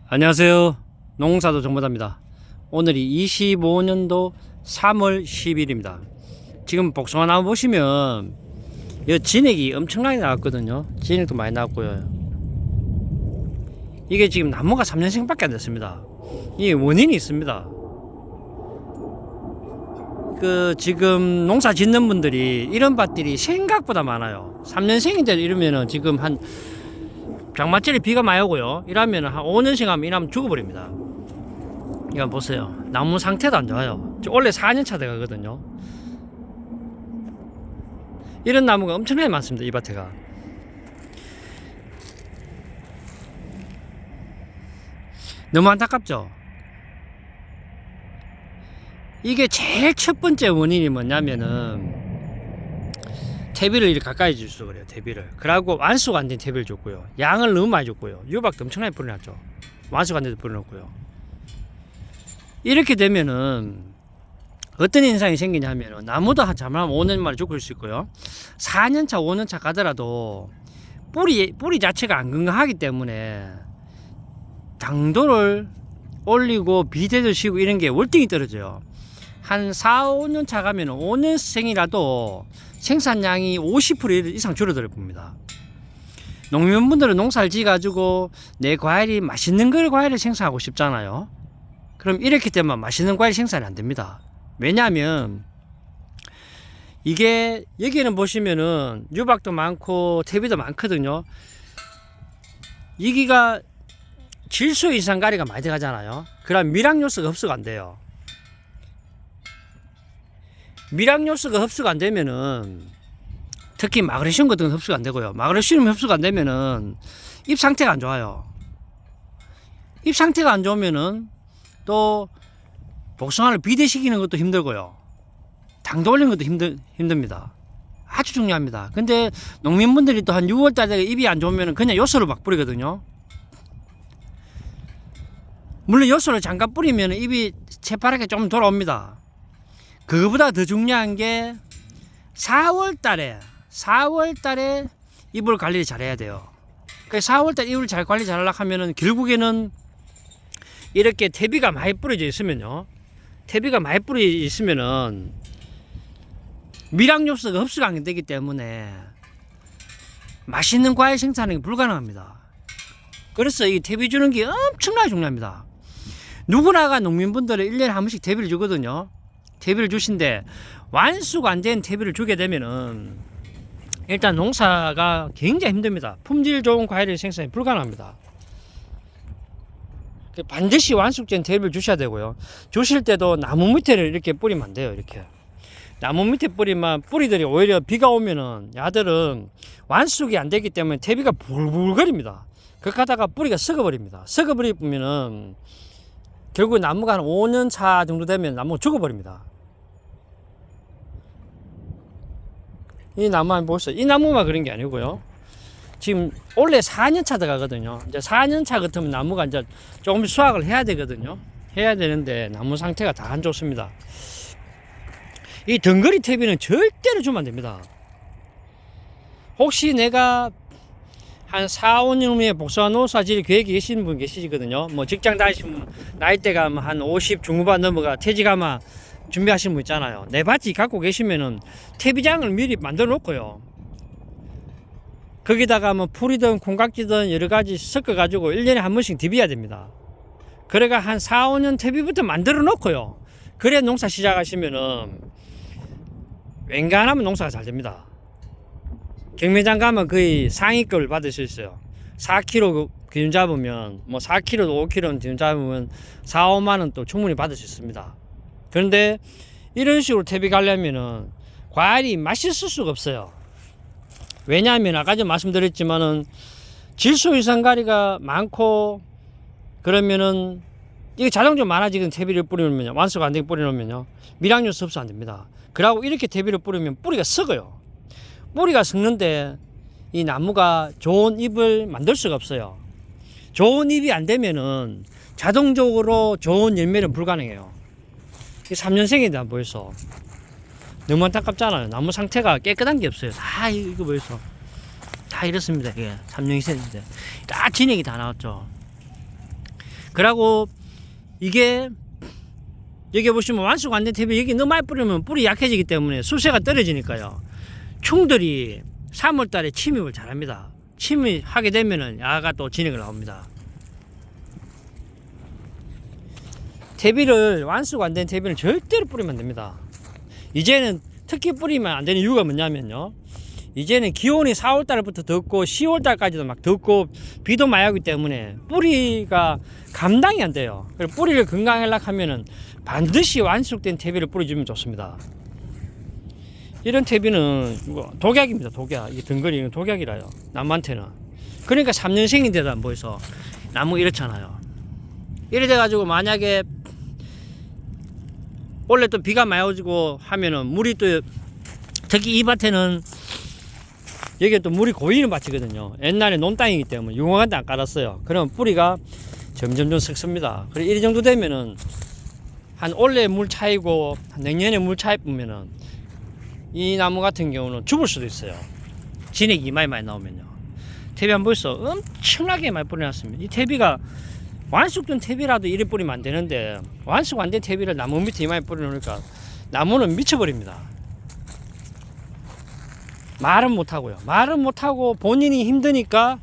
안녕하세요. 농사도 정보다입니다. 오늘이 25년도 3월 10일입니다. 지금 복숭아 나무 보시면 이 진액이 엄청나게 나왔거든요. 진액도 많이 나왔고요. 이게 지금 나무가 3년생밖에 안 됐습니다. 이 원인이 있습니다. 지금 농사 짓는 분들이 이런 밭들이 생각보다 많아요. 3년생인데 이러면은 지금 한 장마철에 비가 많이 오고요. 이러면 한 5년씩 하면 이러면 죽어버립니다. 이거 보세요. 나무 상태도 안 좋아요. 원래 4년차 돼가거든요. 이런 나무가 엄청나게 많습니다. 이 밭에가. 너무 안타깝죠? 이게 제일 첫 번째 원인이 뭐냐면은 퇴비를 이렇게 가까이 줄수 그래요. 퇴비를. 그러고 완수가 안 된 퇴비를 줬고요. 양을 너무 많이 줬고요. 유박도 엄청나게 뿌려놨죠. 완수가 안 돼도 뿌려놓고요. 이렇게 되면은 어떤 현상이 생기냐면은 나무도 잘못하면 5년 만에 죽을 수 있고요. 4년차, 5년차 가더라도 뿌리 자체가 안 건강하기 때문에 당도를 올리고 비대도 쉬고 이런 게 월등히 떨어져요. 한 4, 5년 차 가면 5년생이라도 생산량이 50% 이상 줄어들 겁니다. 농민분들은 농사를 지어가지고 내 과일이 맛있는 과일을 생산하고 싶잖아요. 그럼 이렇게 되면 맛있는 과일 생산이 안 됩니다. 왜냐하면 이게 여기는 보시면은 유박도 많고 퇴비도 많거든요. 여기가 질소 이산가리가 많이 들어가잖아요. 그럼 미량요소가 흡수가 안 돼요. 미량요소가 흡수가 안 되면은 특히 마그네슘 같은 건 흡수가 안 되고요. 마그네슘 흡수가 안 되면은 잎 상태가 안 좋아요. 잎 상태가 안 좋으면은 또 복숭아를 비대시키는 것도 힘들고요. 당도 올리는 것도 힘듭니다. 아주 중요합니다. 근데 농민분들이 또 한 6월 달에 잎이 안 좋으면 그냥 요소를 막 뿌리거든요. 물론 요소를 잠깐 뿌리면 잎이 새파랗게 좀 돌아옵니다. 그거보다 더 중요한 게 4월 달에 잎을 관리를 잘 해야 돼요. 4월 달에 잎을 잘 관리 잘 하려고 하면은 결국에는 이렇게 퇴비가 많이 뿌려져 있으면요. 퇴비가 많이 뿌려져 있으면은 미량요소가 흡수가 안 되기 때문에 맛있는 과일 생산이 불가능합니다. 그래서 이 퇴비 주는 게 엄청나게 중요합니다. 누구나가 농민분들은 1년에 한 번씩 퇴비를 주거든요. 퇴비를 주신데 완수가 안 된 퇴비를 주게 되면은 일단 농사가 굉장히 힘듭니다. 품질 좋은 과일의 생산이 불가능합니다. 반드시 완숙된 퇴비를 주셔야 되고요. 주실 때도 나무 밑에를 이렇게 뿌리면 안 돼요. 이렇게 나무 밑에 뿌리면 뿌리들이 오히려 비가 오면은 야들은 완숙이 안 되기 때문에 퇴비가 불불거립니다. 그렇게 하다가 뿌리가 썩어버립니다. 썩어버리면은 결국 나무가 한 5년 차 정도 되면 나무가 죽어버립니다. 이 나무 한번 보세요. 이 나무만 그런 게 아니고요. 지금 원래 4년 차 들어가거든요. 이제 4년 차 같으면 나무가 이제 조금 수확을 해야 되거든요. 해야 되는데 나무 상태가 다 안 좋습니다. 이 덩거리 퇴비는 절대로 주면 안 됩니다. 혹시 내가 한 4, 5년 후에 복숭아 농사 지을 계획이 계시는 분 계시거든요. 뭐 직장 다니시면 나이대가 한 50 중후반 넘어가 퇴직하면 준비하시는 분 있잖아요. 내 밭이 갖고 계시면은 퇴비장을 미리 만들어 놓고요. 거기다가 뭐 풀이든 콩깍지든 여러 가지 섞어 가지고 1년에 한 번씩 디벼야 됩니다. 그래가 한 4, 5년 퇴비부터 만들어 놓고요. 그래 농사 시작하시면은 웬간하면 농사가 잘 됩니다. 경매장 가면 거의 상위급을 받을 수 있어요. 4kg 기준 잡으면 뭐 4kg, 5kg 기준 잡으면 4, 5만원 또 충분히 받을 수 있습니다. 그런데 이런 식으로 퇴비 가려면은 과일이 맛있을 수가 없어요. 왜냐하면 아까 전 말씀드렸지만은 질소 이산가리가 많고 그러면은 이게 자동적으로 많아지는 퇴비를 뿌리면요. 완수가 안 되게 뿌려놓으면요. 미량요소 흡수 안 됩니다. 그러고 이렇게 퇴비를 뿌리면 뿌리가 썩어요. 뿌리가 썩는데 이 나무가 좋은 잎을 만들 수가 없어요. 좋은 잎이 안 되면은 자동적으로 좋은 열매는 불가능해요. 3년생인데 벌써 너무 안타깝잖아요. 나무 상태가 깨끗한 게 없어요. 다 이거 벌써 다 이렇습니다. 이게 3년생인데 다 진액이 다 나왔죠. 그러고 이게 여기 보시면 완숙 안 된 탭이 여기 너무 많이 뿌리면 뿌리 약해지기 때문에 수세가 떨어지니까요. 충들이 3월달에 침입을 잘합니다. 침입하게 되면은 야가 또 진액을 나옵니다. 퇴비를 완숙 안 된 퇴비를 절대로 뿌리면 안 됩니다. 이제는 특히 뿌리면 안 되는 이유가 뭐냐면요. 이제는 기온이 4월달부터 덥고 10월달까지도 막 덥고 비도 많이 오기 때문에 뿌리가 감당이 안 돼요. 그래서 뿌리를 건강하려고 하면은 반드시 완숙된 퇴비를 뿌려주면 좋습니다. 이런 퇴비는 독약입니다. 독약. 이 덩거리는 독약이라요. 나무한테는. 그러니까 3년생인데도 안 보여서 나무 이렇잖아요. 이래 돼가지고 만약에 원래 또 비가 많이 오고 하면은 물이 또 특히 이 밭에는 여기 또 물이 고이는 밭이거든요. 옛날에 논땅이기 때문에 융화관도 안 깔았어요. 그러면 뿌리가 점점점 썩습니다. 그래 이 정도 되면은 한 올해 물 차이고 내년에 물 차이 보면은 이 나무 같은 경우는 죽을 수도 있어요. 진액이 많이 나오면요. 퇴비 한번 벌써 엄청나게 많이 뿌려놨습니다. 이 퇴비가 완숙된 퇴비라도 이리 뿌리면 안 되는데 완숙 안 된 퇴비를 나무 밑에 이만히 뿌려놓으니까 나무는 미쳐버립니다. 말은 못하고요. 말은 못하고 본인이 힘드니까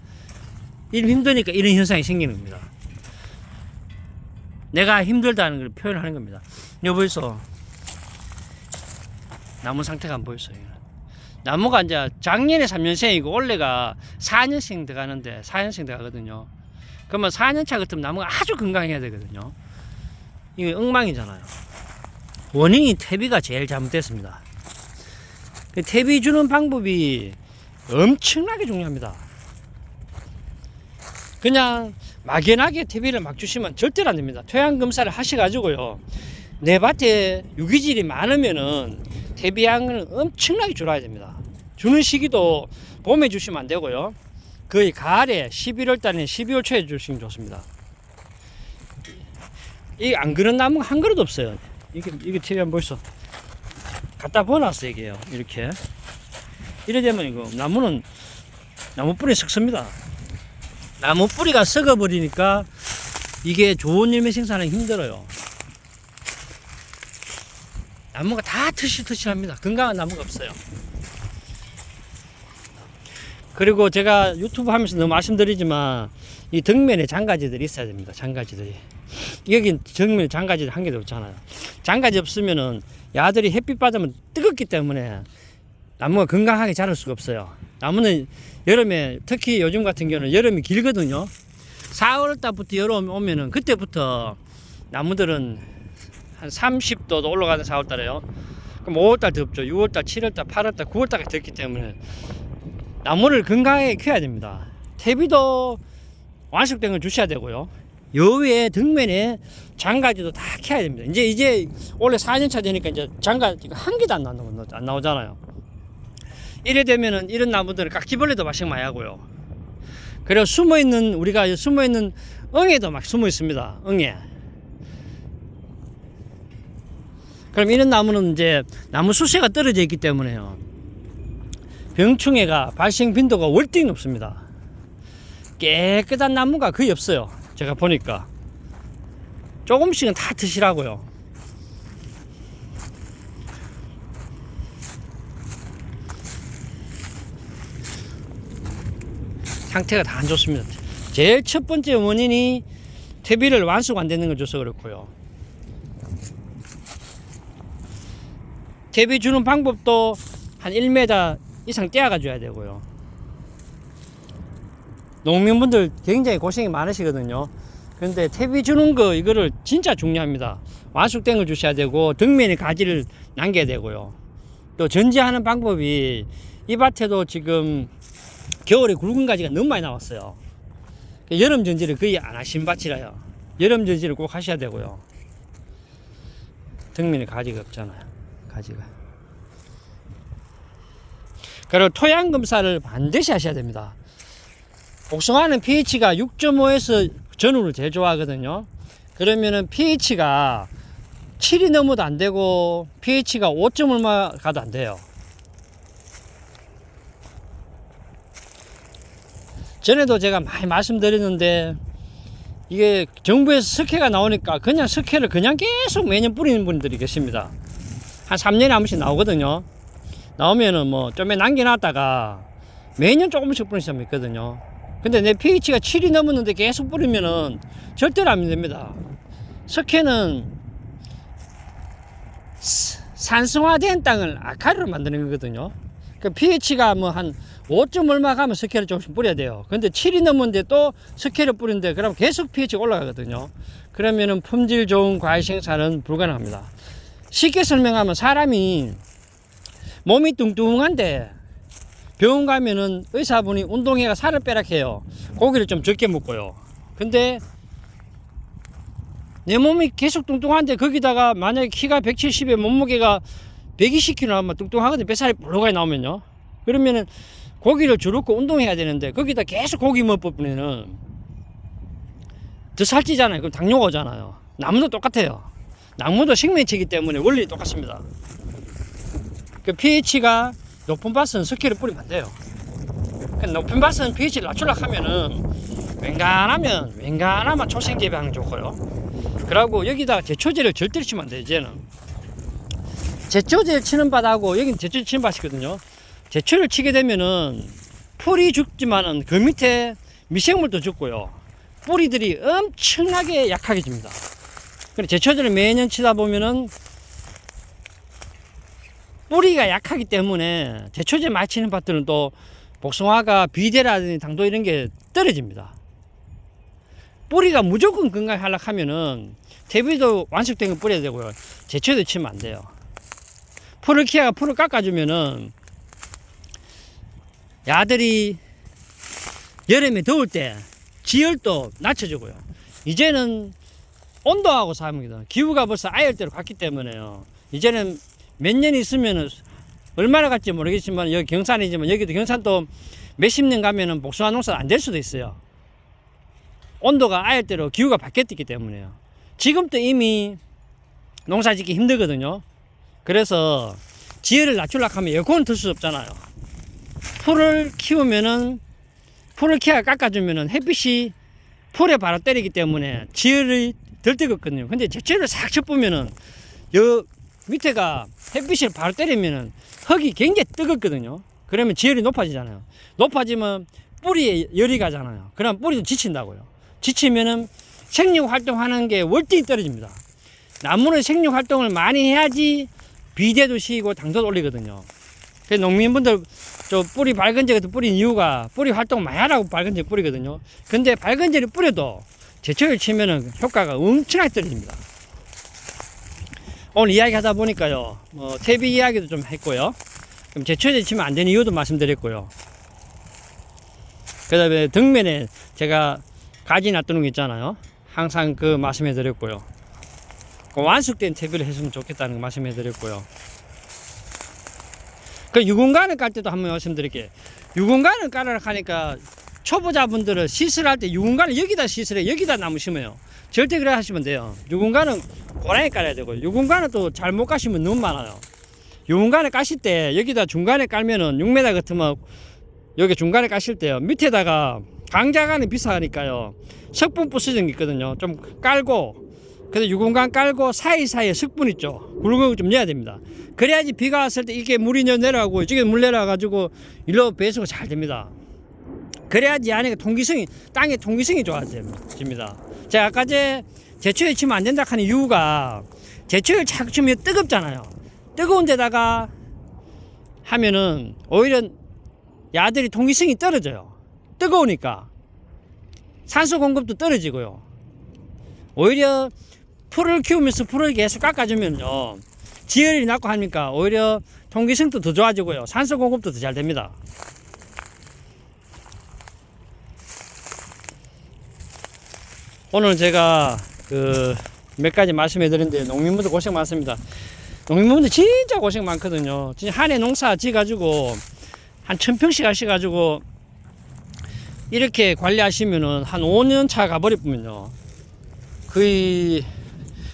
이런 현상이 생기는 겁니다. 내가 힘들다는 걸 표현하는 겁니다. 여기 보이소. 나무 상태가 안 보였어요. 나무가 이제 작년에 3년생이고 올해가 4년생 들어가는데 4년생 들어가거든요. 그러면 4년차 같으면 나무가 아주 건강해야 되거든요. 이게 엉망이잖아요. 원인이 퇴비가 제일 잘못됐습니다. 퇴비 주는 방법이 엄청나게 중요합니다. 그냥 막연하게 퇴비를 막 주시면 절대로 안 됩니다. 토양 검사를 하셔가지고요. 내 밭에 유기질이 많으면은 퇴비양은 엄청나게 줄어야 됩니다. 주는 시기도 봄에 주시면 안 되고요. 거의 가을에 11월 달에 12월 초에 주시면 좋습니다. 이 안 그런 나무가 한 그릇 없어요. 이게 퇴비 한번 보이소. 갖다 버놨어 이게요. 이렇게. 이래 되면 이거 나무 뿌리 썩습니다. 나무 뿌리가 썩어버리니까 이게 좋은 열매 생산하기 힘들어요. 나무가 다 터실터실합니다. 건강한 나무가 없어요. 그리고 제가 유튜브 하면서 너무 말씀드리지만 이 덕면에 장가지들이 있어야 됩니다. 장가지들이. 여기 정면에 장가지 한 개도 없잖아요. 장가지 없으면은 야들이 햇빛 받으면 뜨겁기 때문에 나무가 건강하게 자랄 수가 없어요. 나무는 여름에 특히 요즘 같은 경우는 여름이 길거든요. 4월달부터 여름 오면은 그때부터 나무들은 한 30도도 올라가는 4월달에요. 그럼 5월달 덥죠. 6월달, 7월달, 8월달, 9월달까지 덥기 때문에 나무를 건강하게 키워야 됩니다. 퇴비도 완숙된 걸 주셔야 되고요. 여위에 덕면에 장가지도 다 키워야 됩니다. 이제 원래 4년차 되니까 이제 장가지가 한 개도 안 나오잖아요. 이래 되면은 이런 나무들은 깍지벌레도 발생 많이 하고요. 그리고 우리가 숨어있는 엉에도 막 숨어 있습니다. 엉에. 그럼 이런 나무는 이제 나무 수세가 떨어져 있기 때문에요. 병충해가 발생 빈도가 월등히 높습니다. 깨끗한 나무가 거의 없어요. 제가 보니까. 조금씩은 다 드시라고요. 상태가 다 안 좋습니다. 제일 첫 번째 원인이 퇴비를 완숙 안 되는 걸 줘서 그렇고요. 퇴비 주는 방법도 한 1m 이상 떼어가 줘야 되고요. 농민분들 굉장히 고생이 많으시거든요. 그런데 퇴비 주는 거 이거를 진짜 중요합니다. 완숙된 걸 주셔야 되고 덕면에 가지를 남겨야 되고요. 또 전지하는 방법이 이 밭에도 지금 겨울에 굵은 가지가 너무 많이 나왔어요. 여름 전지를 거의 안 하신 밭이라요. 여름 전지를 꼭 하셔야 되고요. 덕면에 가지가 없잖아요. 가지가. 그리고 토양 검사를 반드시 하셔야 됩니다. 복숭아는 pH가 6.5에서 전후를 제일 좋아하거든요. 그러면은 pH가 7이 넘어도 안 되고 pH가 5점 얼마 가도 안 돼요. 전에도 제가 많이 말씀드렸는데 이게 정부에서 석회가 나오니까 그냥 석회를 그냥 계속 매년 뿌리는 분들이 계십니다. 한 3년에 한 번씩 나오거든요. 나오면은 뭐 좀 남겨놨다가 매년 조금씩 뿌리는 사람이 있거든요. 근데 내 pH가 7이 넘었는데 계속 뿌리면은 절대로 안 됩니다. 석회는 산성화된 땅을 아카리로 만드는 거거든요. 그 pH가 뭐 한 5점 얼마 가면 석회를 조금씩 뿌려야 돼요. 근데 7이 넘었는데 또 석회를 뿌리는데 그럼 계속 pH가 올라가거든요. 그러면은 품질 좋은 과일 생산은 불가능합니다. 쉽게 설명하면 사람이 몸이 뚱뚱한데 병원 가면은 의사분이 운동해가 살을 빼라 해요. 고기를 좀 적게 먹고요. 근데 내 몸이 계속 뚱뚱한데 거기다가 만약에 키가 170에 몸무게가 120kg 나오면 뚱뚱하거든요. 뱃살이 볼록하게 나오면요. 그러면은 고기를 줄었고 운동해야 되는데 거기다 계속 고기 먹으면은 더 살찌잖아요. 그럼 당뇨가 오잖아요. 나무도 똑같아요. 나무도 생명체이기 때문에 원리 똑같습니다. 그 pH가 높은 밭은 석회를 뿌리면 안 돼요. 높은 밭은 pH를 낮추려고 하면은 웬간하면 초생재배하는 게 좋고요. 그리고 여기다 제초제를 절대로 치면 안 돼요. 이제는 제초제를 치는 밭하고 여기는 제초제 치는 밭이거든요. 제초를 치게 되면은 풀이 죽지만은 그 밑에 미생물도 죽고요. 뿌리들이 엄청나게 약하게집니다. 그래 제초제를 매년 치다 보면은 뿌리가 약하기 때문에 제초제 많이 치는 밭들은 또 복숭아가 비대라든지 당도 이런 게 떨어집니다. 뿌리가 무조건 건강하게 하려고 하면은 퇴비도 완숙된 거 뿌려야 되고요. 제초제 치면 안 돼요. 풀을 키워가 풀을 깎아주면은 야들이 여름에 더울 때 지열도 낮춰주고요. 이제는 온도하고 싸웁니다. 기후가 벌써 아열대로 갔기 때문에요. 이제는 몇 년 있으면은 얼마나 갈지 모르겠지만 여기 경산이지만 여기도 경산도 몇십 년 가면은 복숭아 농사 안 될 수도 있어요. 온도가 아열대로 기후가 바뀌었기 때문에요. 지금도 이미 농사 짓기 힘들거든요. 그래서 지열을 낮추려고 하면 에어컨을 틀 수 없잖아요. 풀을 키우면은 풀을 키워 깎아주면은 햇빛이 풀에 바로 때리기 때문에 지열이 덜 뜨겁거든요. 근데 제초를 싹 쳐보면은 여 밑에가 햇빛을 바로 때리면은 흙이 굉장히 뜨겁거든요. 그러면 지열이 높아지잖아요. 높아지면 뿌리에 열이 가잖아요. 그럼 뿌리도 지친다고요. 지치면은 생육 활동하는 게 월등히 떨어집니다. 나무는 생육 활동을 많이 해야지 비대도 쉬고 당도도 올리거든요. 그래서 농민분들 저 뿌리 밝은제 같은 뿌린 이유가 뿌리 활동 많이 하라고 밝은제 뿌리거든요. 근데 밝은제를 뿌려도 제초를 치면은 효과가 엄청나게 떨어집니다. 오늘 이야기 하다 보니까요, 퇴비 이야기도 좀 했고요. 그럼 제초제 치면 안 되는 이유도 말씀드렸고요. 그 다음에 등면에 제가 가지 놔두는 거 있잖아요. 항상 그 말씀해 드렸고요. 그 완숙된 퇴비를 했으면 좋겠다는 거 말씀해 드렸고요. 그 유공간을 깔 때도 한번 말씀드릴게요. 유공간을 깔으라 하니까 초보자분들은 시설할 때 유공간을 여기다 시설해, 여기다 나무 심어요. 절대 그래 하시면 돼요. 유공간은 고랑에 깔아야 되고, 유공간은 또 잘못 까시면 너무 많아요. 유공간을 까실 때 여기다 중간에 깔면은 6m 같으면 여기 중간에 까실 때요, 밑에다가 강자간이 비싸니까요, 석분 부스러진 게 있거든요. 좀 깔고, 그래서 유공간 깔고 사이사이에 석분 있죠, 굵은 거 좀 넣어야 됩니다. 그래야지 비가 왔을 때 이게 물이 내려가고 이쪽에 물 내려가지고 일로 배수가 잘 됩니다. 그래야지 안에 통기성이, 땅의 통기성이 좋아집니다. 제가 아까 제초에 치면 안 된다 하는 이유가, 제초에 자꾸 치면 뜨겁잖아요. 뜨거운 데다가 하면은 오히려 야들이 통기성이 떨어져요. 뜨거우니까 산소 공급도 떨어지고요. 오히려 풀을 키우면서 풀을 계속 깎아주면요, 지열이 낮고 하니까 오히려 통기성도 더 좋아지고요, 산소 공급도 더 잘 됩니다. 오늘 제가 몇 가지 말씀해 드렸는데 농민분들 고생 많습니다. 농민분들 진짜 고생 많거든요. 진짜 한 해 농사 지어가지고 한 1000평씩 하셔가지고 이렇게 관리하시면은 한 5년 차 가버리면요, 거의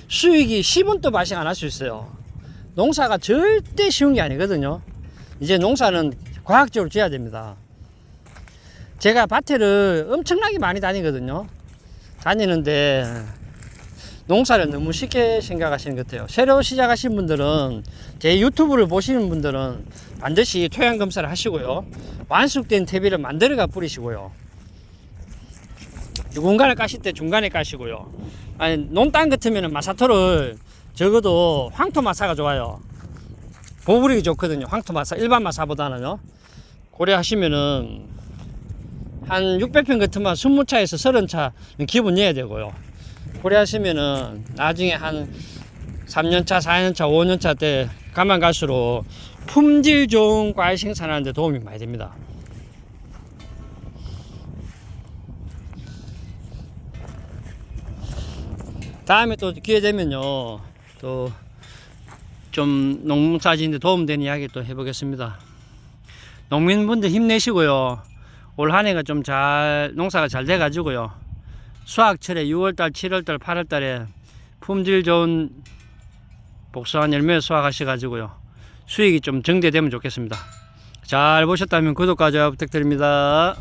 수익이 10원도 발생 안 할 수 있어요. 농사가 절대 쉬운 게 아니거든요. 이제 농사는 과학적으로 지어야 됩니다. 제가 밭을 엄청나게 많이 다니거든요. 다니는데 농사를 너무 쉽게 생각하시는 것 같아요. 새로 시작하신 분들은, 제 유튜브를 보시는 분들은 반드시 토양 검사를 하시고요. 완숙된 퇴비를 만들어가 뿌리시고요. 공간을 까실 때 중간에 까시고요. 아니, 논땅 같으면 마사토를 적어도 황토마사가 좋아요. 보부리기 좋거든요. 황토마사, 일반 마사보다는요. 고려하시면은 한 600평 같으면 20차에서 30차는 기본 내야 되고요. 고려하시면은 나중에 한 3년차, 4년차, 5년차 때 가만 갈수록 품질 좋은 과일 생산하는데 도움이 많이 됩니다. 다음에 또 기회 되면요, 또 좀 농사 짓는데 도움되는 이야기 또 해보겠습니다. 농민분들 힘내시고요. 올 한 해가 좀 농사가 잘 돼가지고요. 수확철에 6월달, 7월달, 8월달에 품질 좋은 복숭아 열매 수확하셔가지고요. 수익이 좀 증대되면 좋겠습니다. 잘 보셨다면 구독과 좋아요 부탁드립니다.